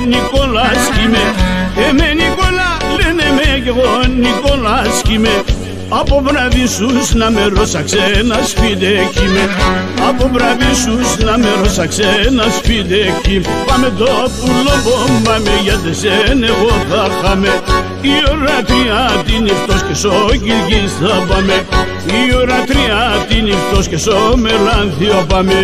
Νικόλας κι είμαι. Νικόλα λένε με κι εγώ Νικόλας κι είμαι. Από βράδυ σους να με ρώσαξε ένα σπιτέκι με. Από βράδυ σους να με ρώσαξε ένα σπιτέκι. Πάμε το πουλοβόμβαμε γιατί σένα εγώ θα χάμε. Η ώρα 3 τη νυχτός και σο Κιλγής θα πάμε. Η ώρα 3 τη νυχτός και σο Μελάνθιο πάμε.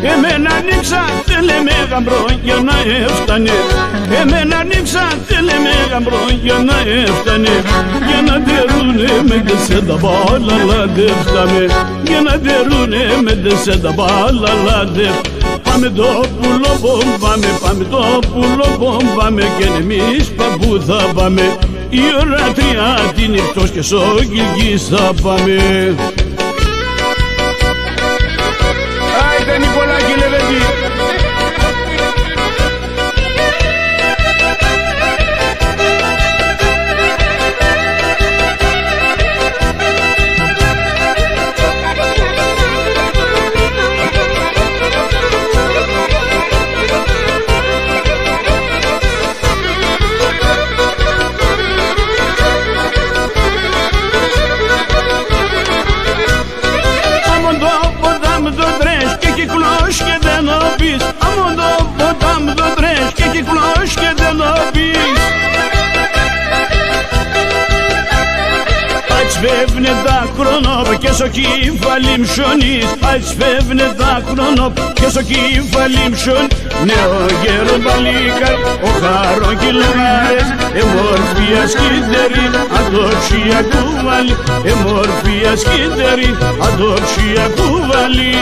Εμένα ανοίξα θέλε με γαμπρό για να έφτανε. Εμένα ανοίξα θέλε με γαμπρό για να έφτανε. Για να τερούνε με τεσέντα μπάλα λάντε φτάμε. Για να τερούνε με τεσέντα μπάλα λάντε. Πάμε το πουλοβόμβαμε, πάμε το πουλοβόμβαμε και εμείς παππού θα πάμε. Η ώρα 3 τη νυχτός και σο Κιλγής θα πάμε. Άιτε Νικολάκη Λεβέντη. Αμόν το ποτάμ το τρες και κυκλός και δεν το πεις. Aç fevne da kronop και στο κεφάλι μσονείς. Aç fevne da kronop και στο κεφάλι μσον. Νέο γέρο μπαλίκαρ, ο χαροκυλάρες. Εμορφία σκύτερη, αδόξια κουβάλι. Εμορφία σκύτερη, αδόξια κουβάλι.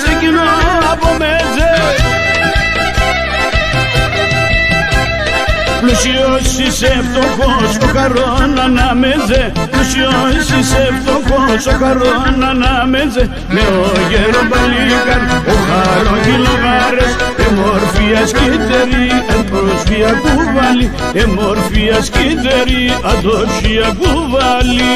Σε κοινό από μέτζε. Πλουσιός είσαι φτωχός, ο χαρόν ανάμεζε. Πλουσιός είσαι φτωχός, ο χαρόν ανάμεζε. Με ο γέρο μπαλίκαρ, ο χαροκυλογάρες. Εμορφία σκύτερη, εμορφία κουβάλι. Εμορφία σκύτερη, αδόξια κουβάλι.